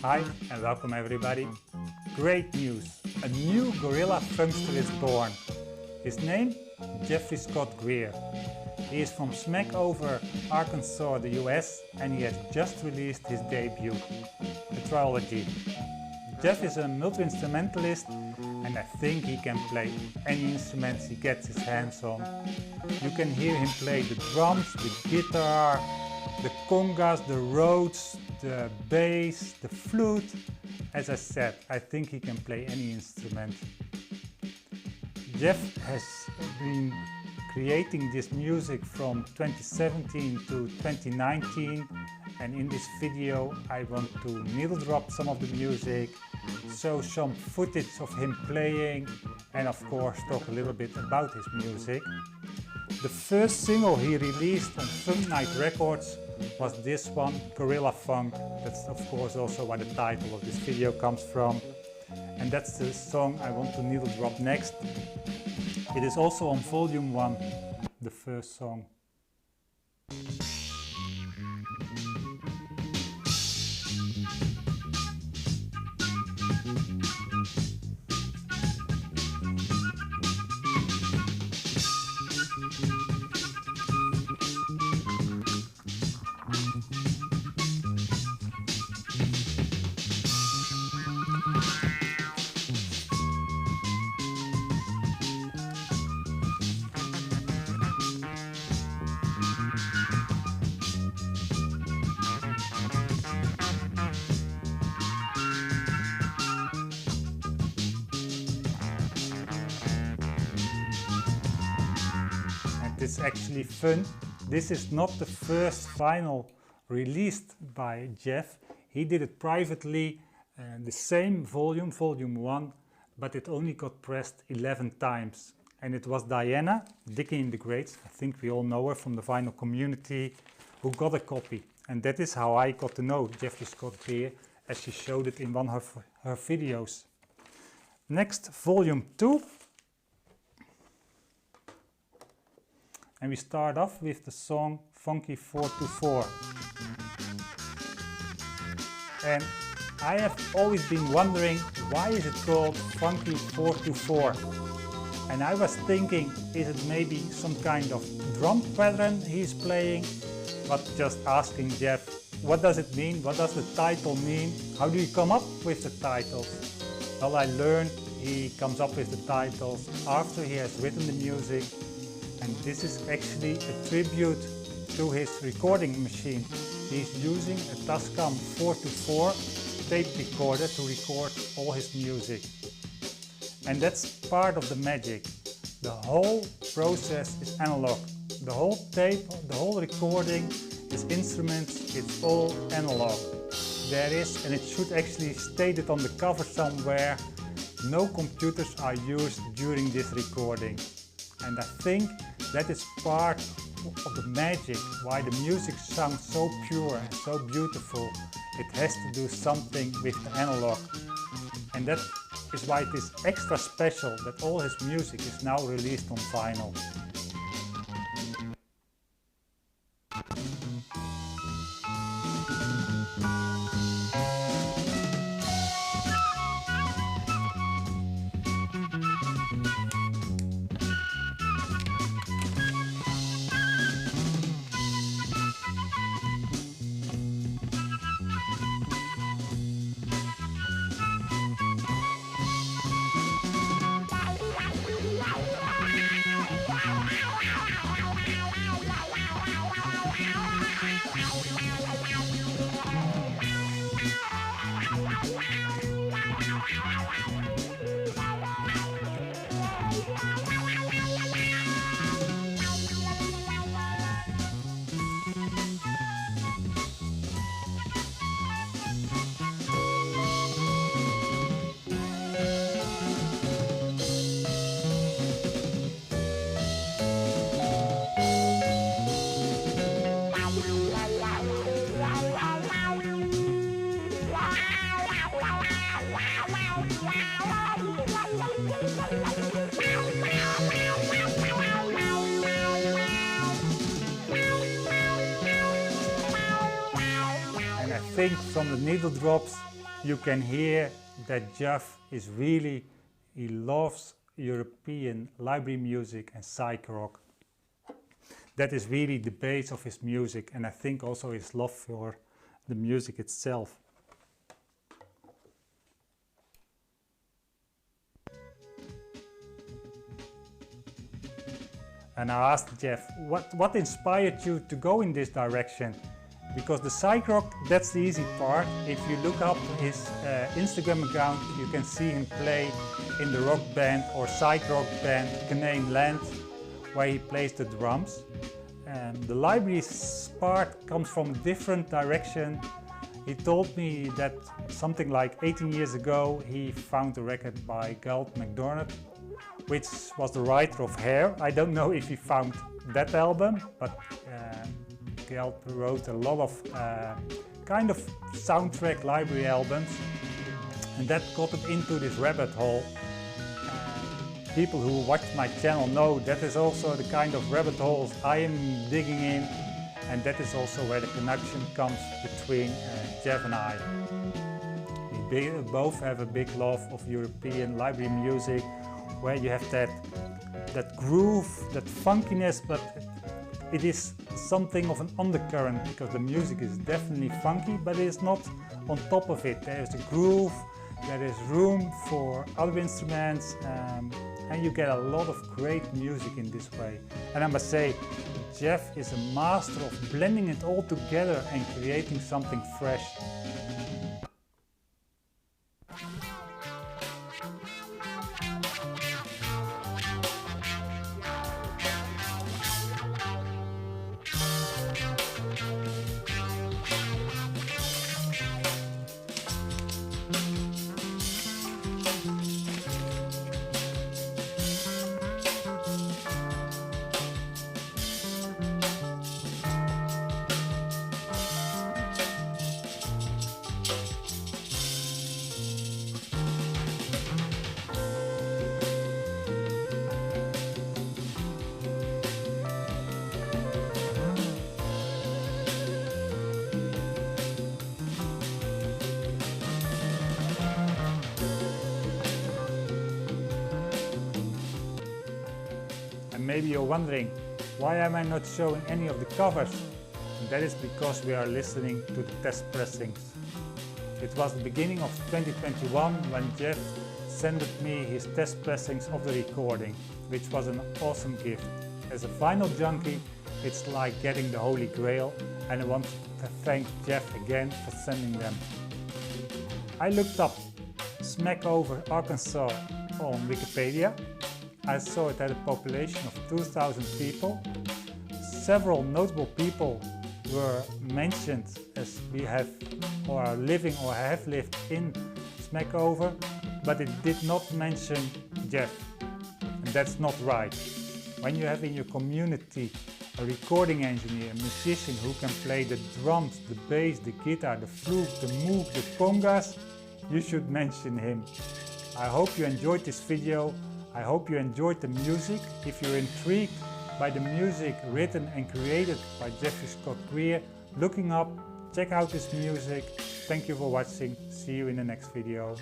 Hi and welcome everybody. Great news! A new gorilla funkster is born. His name? Jeffery Scott Greer. He is from Smackover, Arkansas, the US, and he has just released his debut, the Trilogy. Jeff is a multi-instrumentalist and I think he can play any instruments he gets his hands on. You can hear him play the drums, the guitar, the congas, the Rhodes, the bass, the flute. As I said, I think he can play any instrument. Jeff has been creating this music from 2017 to 2019, and in this video I want to needle drop some of the music, show some footage of him playing, and of course talk a little bit about his music. The first single he released on Funk Night Records was this one, Gorilla Funk. That's of course also where the title of this video comes from. And that's the song I want to needle drop next. It is also on volume 1, the first song. It's actually fun. This is not the first vinyl released by Jeff. He did it privately, the same volume, volume 1, but it only got pressed 11 times. And it was Diana, Dickie in the Grades, I think we all know her from the vinyl community, who got a copy. And that is how I got to know Jeffery Scott Greer, as she showed it in one of her videos. Next, volume 2. And we start off with the song Funky 424. And I have always been wondering, why is it called Funky 424? And I was thinking, is it maybe some kind of drum pattern he's playing? But just asking Jeff, what does it mean? What does the title mean? How do you come up with the titles? Well, I learned he comes up with the titles after he has written the music. And this is actually a tribute to his recording machine. He's using a Tascam 424 tape recorder to record all his music. And that's part of the magic. The whole process is analog. The whole tape, the whole recording, his instruments, it's all analog. There is, and it should actually state it on the cover somewhere, no computers are used during this recording. And I think that is part of the magic, why the music sounds so pure and so beautiful. It has to do something with the analog. And that is why it is extra special that all his music is now released on vinyl. think from the needle drops you can hear that Jeff is really, he loves European library music and psych rock. That is really the base of his music, and I think also his love for the music itself. And I asked Jeff, what inspired you to go in this direction? Because the psych rock, that's the easy part. If you look up his Instagram account, you can see him play in the rock band or psych rock band Canaan Land, where he plays the drums. The library part comes from a different direction. He told me that something like 18 years ago he found a record by Galt MacDonald, which was the writer of Hair. I don't know if he found that album, but Galt wrote a lot of kind of soundtrack library albums, and that got him into this rabbit hole. People who watch my channel know that is also the kind of rabbit holes I am digging in, and that is also where the connection comes between Jeff and I. We both have a big love of European library music, where you have that groove, that funkiness, but it is something of an undercurrent, because the music is definitely funky, but it is not on top of it. There is a groove, there is room for other instruments, and you get a lot of great music in this way. And I must say, Jeff is a master of blending it all together and creating something fresh. Maybe you're wondering, why am I not showing any of the covers? And that is because we are listening to the test pressings. It was the beginning of 2021 when Jeff sent me his test pressings of the recording, which was an awesome gift. As a vinyl junkie, it's like getting the Holy Grail, and I want to thank Jeff again for sending them. I looked up Smackover Arkansas on Wikipedia. I saw it had a population of 2,000 people. Several notable people were mentioned as we have or are living or have lived in Smackover, but it did not mention Jeff, and that's not right. When you have in your community a recording engineer, a musician who can play the drums, the bass, the guitar, the flute, the Moog, the congas, you should mention him. I hope you enjoyed this video. I hope you enjoyed the music. If you're intrigued by the music written and created by Jeffery Scott Greer, look him up, check out his music. Thank you for watching. See you in the next video.